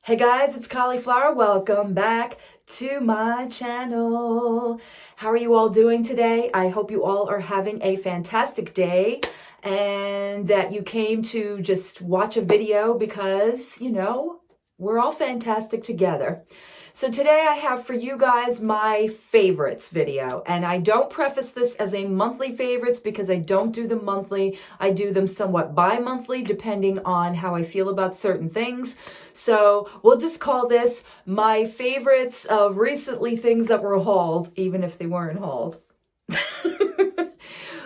Hey guys, it's Cauliflower. Welcome back to my channel. How are you all doing today? I hope you all are having a fantastic day and that you came to just watch a video because, we're all fantastic together. So today I have for you guys my favorites video, and I don't preface this as a monthly favorites because I don't do them monthly. I do them somewhat bi-monthly depending on how I feel about certain things. So we'll just call this my favorites of recently things that were hauled, even if they weren't hauled.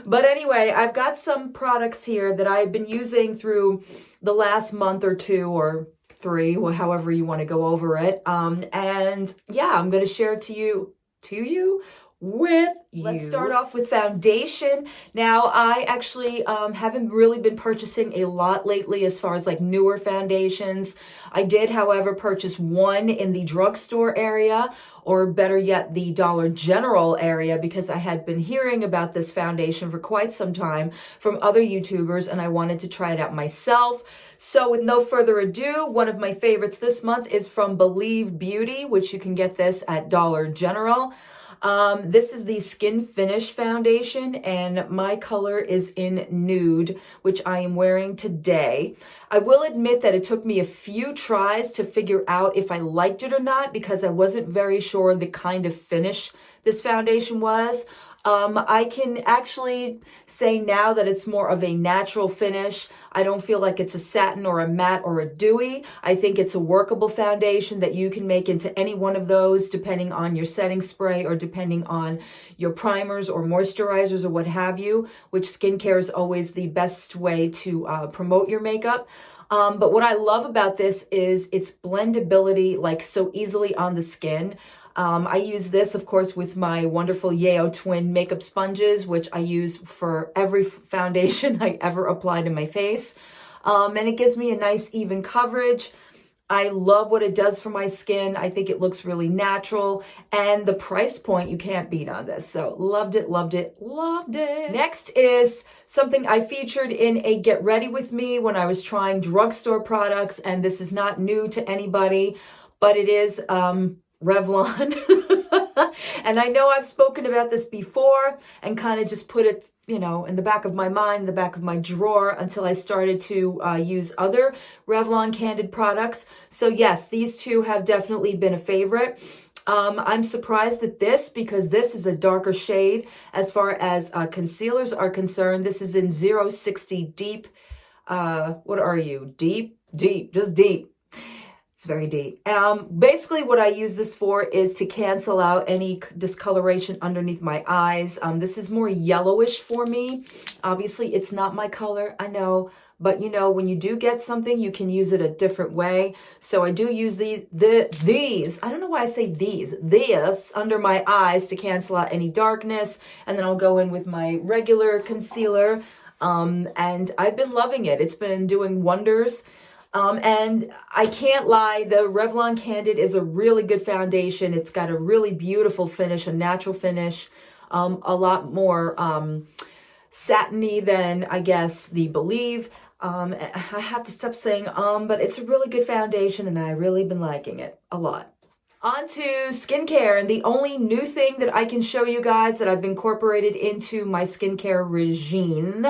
But anyway, I've got some products here that I've been using through the last month or two or three, or however you want to go over it. And yeah, I'm going to share it with you. Let's start off with foundation. Now, I actually haven't really been purchasing a lot lately as far as like newer foundations. I did, however, purchase one in the drugstore area, or better yet, the Dollar General area, because I had been hearing about this foundation for quite some time from other YouTubers, and I wanted to try it out myself. So with no further ado, one of my favorites this month is from Believe Beauty, which you can get this at Dollar General. This is the Skin Finish Foundation, and my color is in Nude, which I am wearing today. I will admit that it took me a few tries to figure out if I liked it or not, because I wasn't very sure the kind of finish this foundation was. I can actually say now that it's more of a natural finish. I don't feel like it's a satin or a matte or a dewy. I think it's a workable foundation that you can make into any one of those depending on your setting spray or depending on your primers or moisturizers or what have you, which skincare is always the best way to promote your makeup. But what I love about this is its blendability, like so easily on the skin. I use this, of course, with my wonderful Yessuh twin makeup sponges, which I use for every foundation I ever apply to my face. And it gives me a nice even coverage. I love what it does for my skin. I think it looks really natural. And the price point, you can't beat on this. So loved it, loved it, loved it. Next is something I featured in a Get Ready With Me when I was trying drugstore products. And this is not new to anybody, but it is Revlon. And I know I've spoken about this before and kind of just put it, in the back of my mind, the back of my drawer, until I started to use other Revlon Candid products. So yes, these two have definitely been a favorite. I'm surprised at this because this is a darker shade as far as concealers are concerned. This is in 060 Deep. What are you? Deep, just deep. It's very deep. Basically what I use this for is to cancel out any discoloration underneath my eyes. This is more yellowish for me. Obviously, it's not my color, I know. But, when you do get something, you can use it a different way. So I do use these, I don't know why I say this under my eyes to cancel out any darkness. And then I'll go in with my regular concealer. And I've been loving it. It's been doing wonders. And I can't lie, the Revlon Candid is a really good foundation. It's got a really beautiful finish, a natural finish, a lot more satiny than, I guess, the Believe. I have to stop saying but it's a really good foundation, and I really been liking it a lot. On to skincare, and the only new thing that I can show you guys that I've incorporated into my skincare regime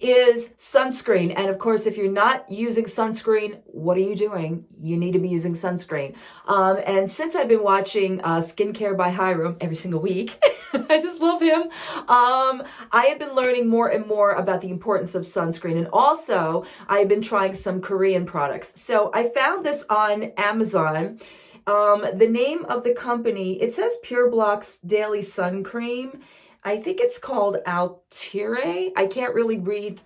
is sunscreen. And of course, if you're not using sunscreen, what are you doing? You need to be using sunscreen. And since I've been watching Skincare by Hiram every single week, I just love him. I have been learning more and more about the importance of sunscreen. And also, I've been trying some Korean products. So I found this on Amazon. The name of the company, it says Pure Blocks Daily Sun Cream. I think it's called Altire. I can't really read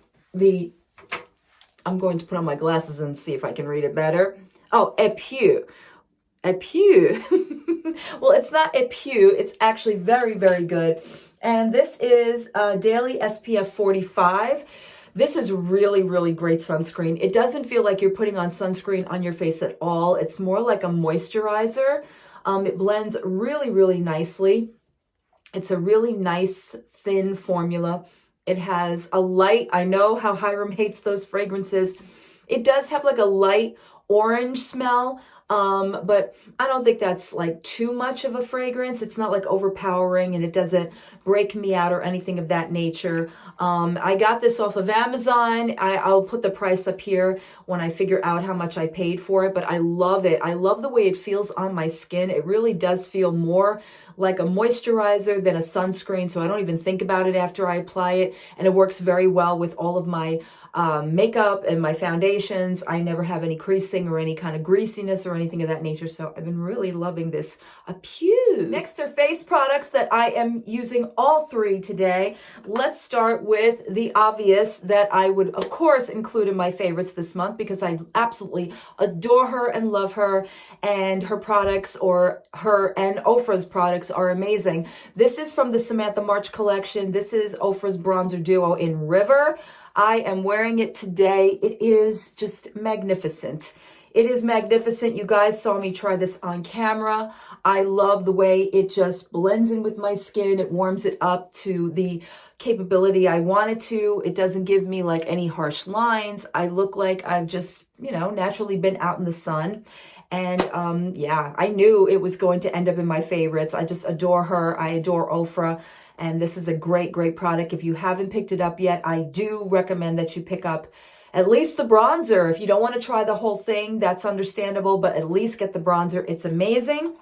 I'm going to put on my glasses and see if I can read it better. Oh, Yessuh. Well, it's not Yessuh. It's actually very, very good. And this is Daily SPF 45. This is really, really great sunscreen. It doesn't feel like you're putting on sunscreen on your face at all. It's more like a moisturizer. It blends really, really nicely. It's a really nice, thin formula. It has a light, I know how Hiram hates those fragrances. It does have like a light orange smell, But I don't think that's like too much of a fragrance. It's not like overpowering, and it doesn't break me out or anything of that nature. I got this off of Amazon. I'll put the price up here when I figure out how much I paid for it, but I love it. I love the way it feels on my skin. It really does feel more like a moisturizer than a sunscreen, so I don't even think about it after I apply it, and it works very well with all of my makeup and my foundations. I never have any creasing or any kind of greasiness or anything of that nature, so I've been really loving this. Next are face products that I am using all three today. Let's start with the obvious that I would, of course, include in my favorites this month because I absolutely adore her and love her, and her products, or her and Ofra's products, are amazing. This is from the Samantha March collection. This is Ofra's Bronzer Duo in River. I am wearing it today. It is just magnificent. It is magnificent. You guys saw me try this on camera. I love the way it just blends in with my skin. It warms it up to the capability I want it to. It doesn't give me like any harsh lines. I look like I've just, naturally been out in the sun. And yeah, I knew it was going to end up in my favorites. I just adore her. I adore Ofra. And this is a great, great product. If you haven't picked it up yet, I do recommend that you pick up at least the bronzer. If you don't want to try the whole thing, that's understandable, but at least get the bronzer. It's amazing.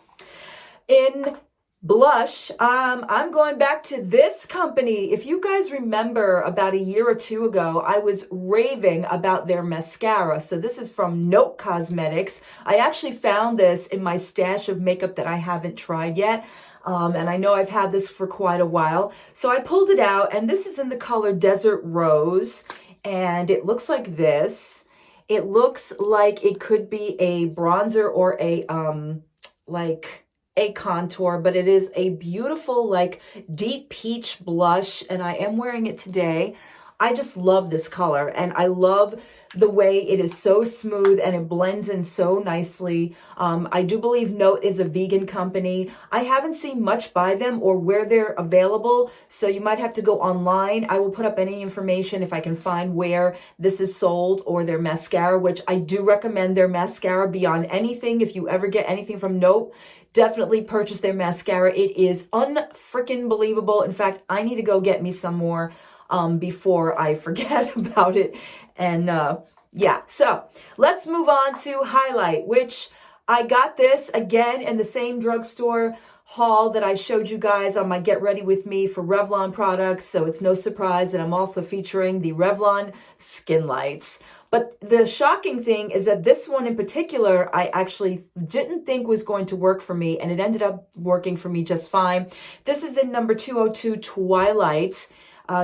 In blush, I'm going back to this company. If you guys remember, about a year or two ago, I was raving about their mascara. So this is from Note Cosmetics. I actually found this in my stash of makeup that I haven't tried yet. And I know I've had this for quite a while. So I pulled it out, and this is in the color Desert Rose. And it looks like this. It looks like it could be a bronzer or a, like a contour, but it is a beautiful, like deep peach blush. And I am wearing it today. I just love this color, and I love the way it is so smooth and it blends in so nicely. I do believe Note is a vegan company. I haven't seen much by them or where they're available, so you might have to go online. I will put up any information if I can find where this is sold, or their mascara, which I do recommend their mascara beyond anything. If you ever get anything from Note, definitely purchase their mascara. It is unfreaking believable. In fact, I need to go get me some more before I forget about it. And yeah, so let's move on to highlight, which I got this again in the same drugstore haul that I showed you guys on my Get Ready With Me for Revlon products. So it's no surprise that I'm also featuring the Revlon Skin Lights. But the shocking thing is that this one in particular, I actually didn't think was going to work for me, and it ended up working for me just fine. This is in number 202 Twilight.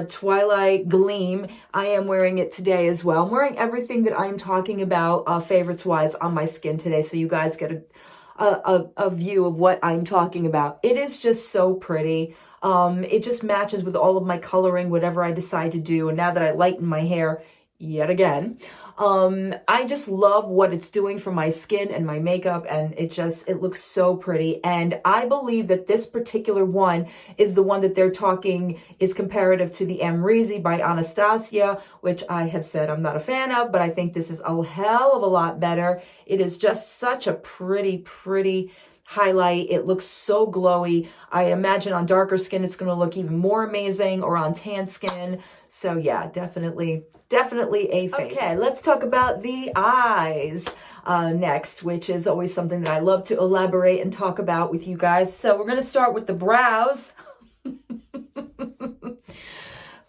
Twilight Gleam. I am wearing it today as well. I'm wearing everything that I'm talking about favorites wise on my skin today, so you guys get a view of what I'm talking about. It is just so pretty. It just matches with all of my coloring, whatever I decide to do. And now that I lighten my hair yet again, I just love what it's doing for my skin and my makeup, and it looks so pretty. And I believe that this particular one is the one that they're talking is comparative to the Amrezy by Anastasia, which I have said I'm not a fan of, but I think this is a hell of a lot better. It is just such a pretty, pretty highlight. It looks so glowy. I imagine on darker skin it's going to look even more amazing, or on tan skin. So yeah, definitely a fave. Okay, let's talk about the eyes next, which is always something that I love to elaborate and talk about with you guys. So we're going to start with the brows.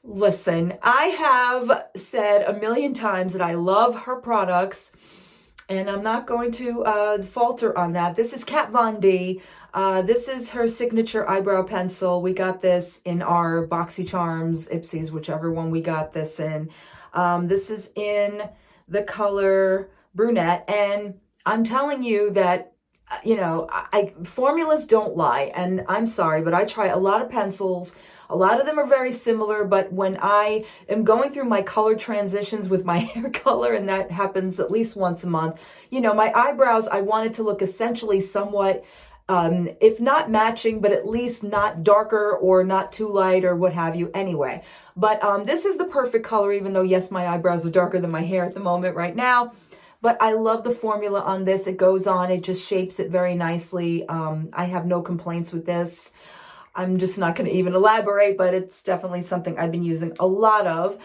Listen, I have said a million times that I love her products, and I'm not going to falter on that. This is Kat Von D. This is her signature eyebrow pencil. We got this in our BoxyCharms, Ipsies, whichever one we got this in. This is in the color brunette. And I'm telling you that, formulas don't lie. And I'm sorry, but I try a lot of pencils. A lot of them are very similar, but when I am going through my color transitions with my hair color, and that happens at least once a month, my eyebrows, I want it to look essentially somewhat, if not matching, but at least not darker or not too light or what have you anyway. But this is the perfect color, even though, yes, my eyebrows are darker than my hair at the moment right now. But I love the formula on this. It goes on, it just shapes it very nicely. I have no complaints with this. I'm just not going to even elaborate, but it's definitely something I've been using a lot of.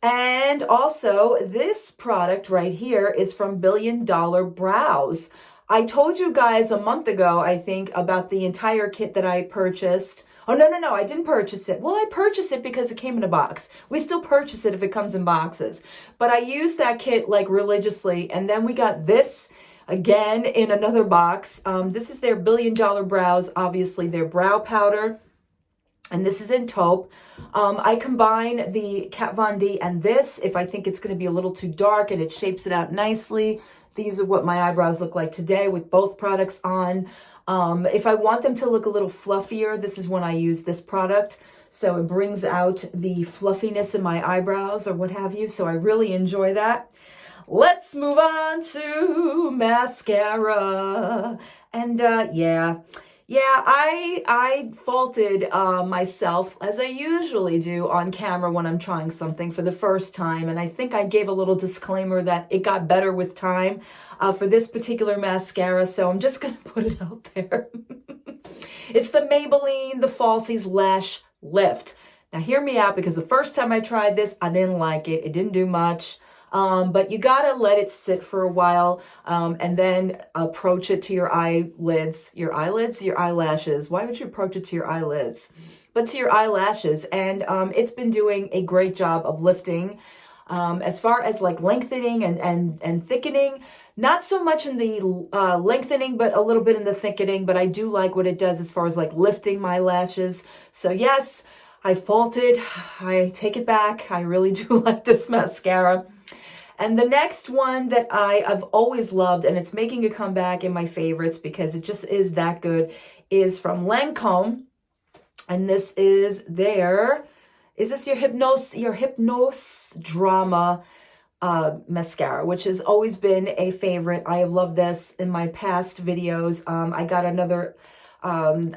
And also, this product right here is from Billion Dollar Brows. I told you guys a month ago, I think, about the entire kit that I purchased. Oh, no, I didn't purchase it. Well, I purchased it because it came in a box. We still purchase it if it comes in boxes. But I used that kit like religiously. And then we got this again in another box. This is their Billion Dollar Brows, obviously their brow powder. And this is in taupe. I combine the Kat Von D and this if I think it's going to be a little too dark, and it shapes it out nicely. These are what my eyebrows look like today with both products on. If I want them to look a little fluffier, this is when I use this product. So it brings out the fluffiness in my eyebrows or what have you. So I really enjoy that. Let's move on to mascara. And yeah, I faulted myself, as I usually do on camera when I'm trying something for the first time. And I think I gave a little disclaimer that it got better with time for this particular mascara. So I'm just going to put it out there. It's the Maybelline The Falsies Lash Lift. Now hear me out, because the first time I tried this, I didn't like it. It didn't do much. But you gotta let it sit for a while, and then approach it to your eyelids, your eyelashes. Why would you approach it to your eyelids? But to your eyelashes. And, it's been doing a great job of lifting, as far as like lengthening and thickening. Not so much in the, lengthening, but a little bit in the thickening. But I do like what it does as far as like lifting my lashes. So yes, I faulted. I take it back. I really do like this mascara. And the next one that I've always loved, and it's making a comeback in my favorites because it just is that good, is from Lancome. And this is is this your Hypnose Drama mascara, which has always been a favorite. I have loved this in my past videos. I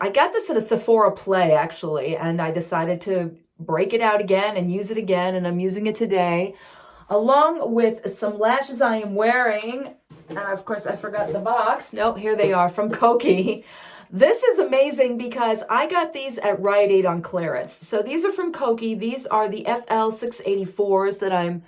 got this at a Sephora Play, actually, and I decided to break it out again and use it again, and I'm using it today, along with some lashes I am wearing. And of course, I forgot the box. No, here they are from Choly. This is amazing because I got these at Rite Aid on clearance. So these are from Choly. These are the FL 684s that I'm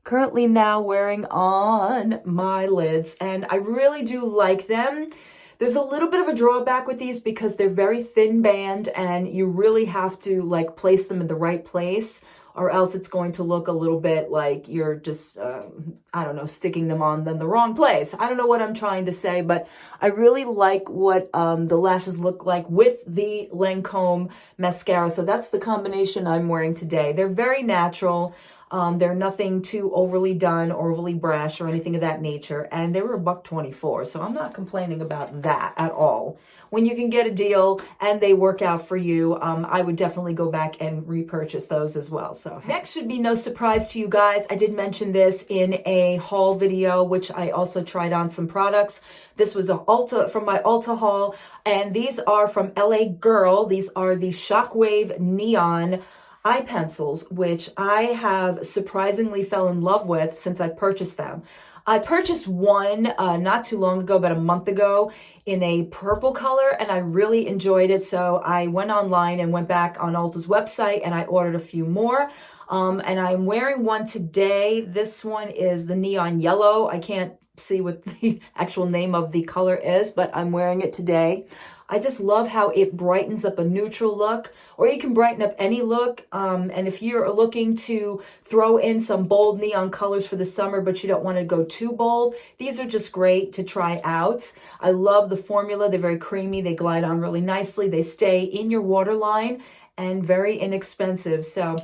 currently now wearing on my lids. And I really do like them. There's a little bit of a drawback with these because they're very thin band, and you really have to like place them in the right place, or else it's going to look a little bit like you're just, I don't know, sticking them on in the wrong place. I don't know what I'm trying to say, but I really like what the lashes look like with the Lancome mascara. So that's the combination I'm wearing today. They're very natural. They're nothing too overly done, or overly brash, or anything of that nature. And they were $1.24, so I'm not complaining about that at all. When you can get a deal and they work out for you, I would definitely go back and repurchase those as well. So next should be no surprise to you guys. I did mention this in a haul video, which I also tried on some products. This was from my Ulta haul, and these are from LA Girl. These are the Shockwave Neon eye pencils, which I have surprisingly fell in love with since I purchased them. I purchased one not too long ago, about a month ago, in a purple color, and I really enjoyed it. So I went online and went back on Ulta's website, and I ordered a few more. And I'm wearing one today. This one is the neon yellow. I can't see what the actual name of the color is, but I'm wearing it today. I just love how it brightens up a neutral look, or you can brighten up any look. And if you're looking to throw in some bold neon colors for the summer, but you don't want to go too bold, these are just great to try out. I love the formula. They're very creamy. They glide on really nicely. They stay in your waterline, and very inexpensive. So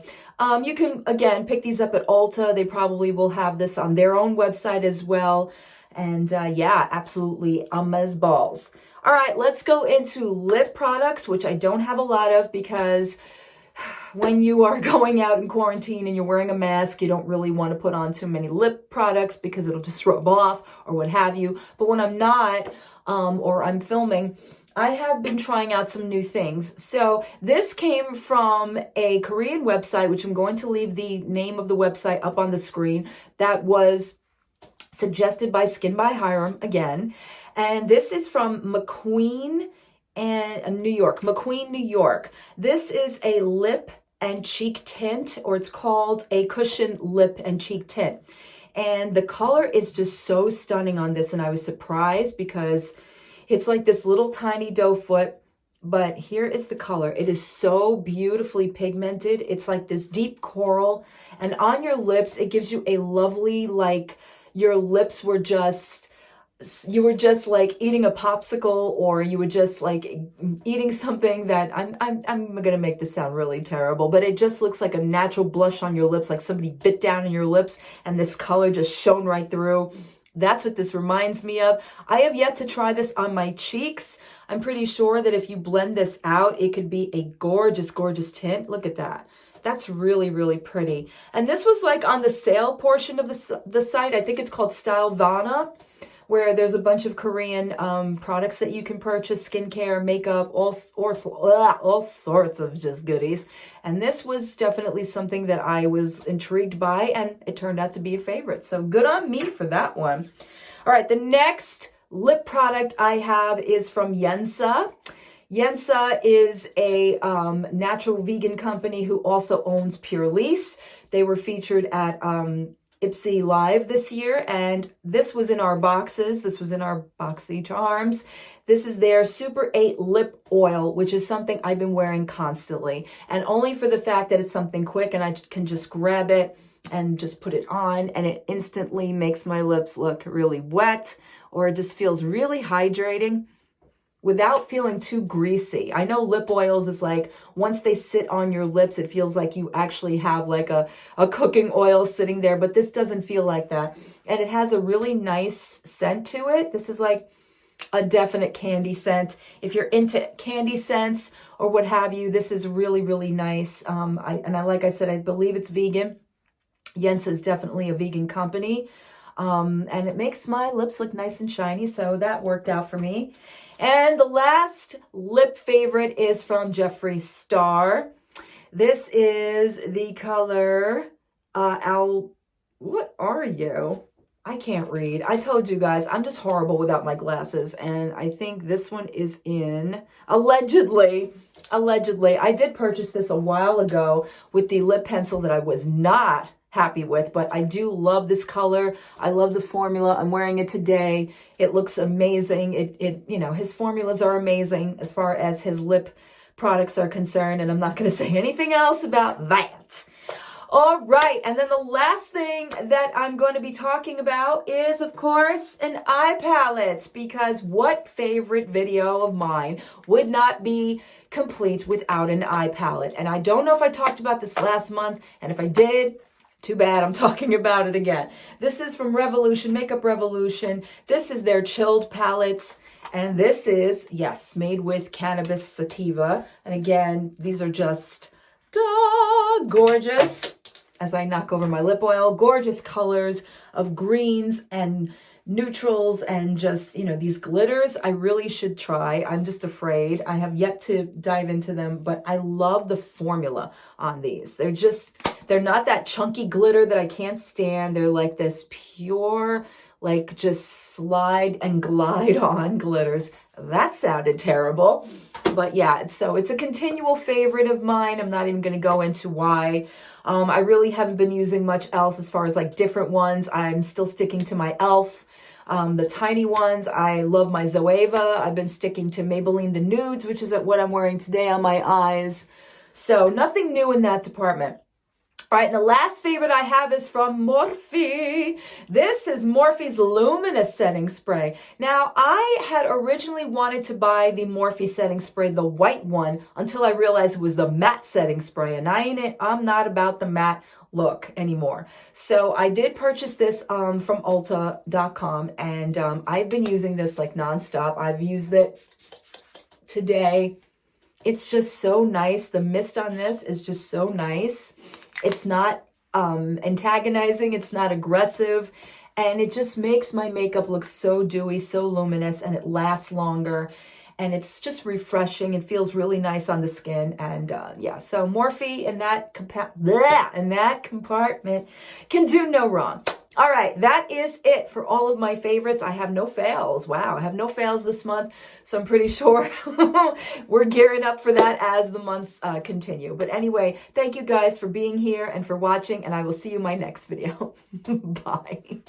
you can, again, pick these up at Ulta. They probably will have this on their own website as well. And yeah, absolutely amazeballs. All right, let's go into lip products, which I don't have a lot of because when you are going out in quarantine and you're wearing a mask, you don't really want to put on too many lip products because it'll just rub off or what have you. But when I'm not, or I'm filming, I have been trying out some new things. So this came from a Korean website, which I'm going to leave the name of the website up on the screen. That was suggested by Skin by Hiram again. And this is from McQueen and New York. McQueen, New York. This is a lip and cheek tint, or it's called a cushion lip and cheek tint. And the color is just so stunning on this. And I was surprised because it's like this little tiny doe foot. But here is the color. It is so beautifully pigmented. It's like this deep coral. And on your lips, it gives you a lovely, like, your lips were just, you were just like eating a popsicle, or you were just like eating something that, I'm gonna make this sound really terrible, but it just looks like a natural blush on your lips, like somebody bit down in your lips and this color just shone right through. That's what this reminds me of. I have yet to try this on my cheeks. I'm pretty sure that if you blend this out, it could be a gorgeous, gorgeous tint. Look at that. That's really, really pretty. And this was like on the sale portion of the site. I think it's called Stylevana, where there's a bunch of Korean products that you can purchase, skincare, makeup, all sorts of just goodies. And this was definitely something that I was intrigued by, and it turned out to be a favorite. So good on me for that one. All right, the next lip product I have is from Yessuh. Yessuh is a natural vegan company who also owns Pure Lease. They were featured at Ipsy Live this year, and this was in our boxes. This was in our boxy charms. This is their Super 8 lip oil, which is something I've been wearing constantly, and only for the fact that it's something quick and I can just grab it and just put it on, and it instantly makes my lips look really wet, or it just feels really hydrating without feeling too greasy. I know lip oils is like, once they sit on your lips, it feels like you actually have like a cooking oil sitting there, but this doesn't feel like that. And it has a really nice scent to it. This is like a definite candy scent. If you're into candy scents or what have you, this is really, really nice. Like I said, I believe it's vegan. Yessuh is definitely a vegan company. And it makes my lips look nice and shiny, so that worked out for me. And the last lip favorite is from Jeffree Star. This is the color, what are you? I can't read. I told you guys, I'm just horrible without my glasses. And I think this one is in, allegedly. I did purchase this a while ago with the lip pencil that I was not happy with, but I do love this color. I love the formula. I'm wearing it today. It looks amazing. You know, his formulas are amazing as far as his lip products are concerned, and I'm not going to say anything else about that. All right, and then the last thing that I'm going to be talking about is, of course, an eye palette, because what favorite video of mine would not be complete without an eye palette? And I don't know if I talked about this last month, and if I did, too bad, I'm talking about it again. This is from Revolution, Makeup Revolution. This is their chilled palettes. And this is, yes, made with cannabis sativa. And again, these are just gorgeous. As I knock over my lip oil, gorgeous colors of greens and neutrals and just, you know, these glitters I really should try. I'm just afraid. I have yet to dive into them, but I love the formula on these. They're not that chunky glitter that I can't stand. They're like this pure, like just slide and glide on glitters. That sounded terrible. But yeah, so it's a continual favorite of mine. I'm not even going to go into why. I really haven't been using much else as far as like different ones. I'm still sticking to my e.l.f. The tiny ones. I love my Zoeva. I've been sticking to Maybelline the Nudes, which is what I'm wearing today on my eyes. So nothing new in that department. All right, and the last favorite I have is from Morphe. This is Morphe's Luminous Setting Spray. Now, I had originally wanted to buy the Morphe Setting Spray, the white one, until I realized it was the matte setting spray, and I'm not about the matte look anymore. So I did purchase this from Ulta.com, and I've been using this like nonstop. I've used it today. It's just so nice. The mist on this is just so nice. It's not antagonizing. It's not aggressive. And it just makes my makeup look so dewy, so luminous, and it lasts longer. And it's just refreshing. It feels really nice on the skin. And yeah, so Morphe in that compartment can do no wrong. All right, that is it for all of my favorites. I have no fails. Wow, I have no fails this month, so I'm pretty sure we're gearing up for that as the months continue. But anyway, thank you guys for being here and for watching, and I will see you in my next video. Bye.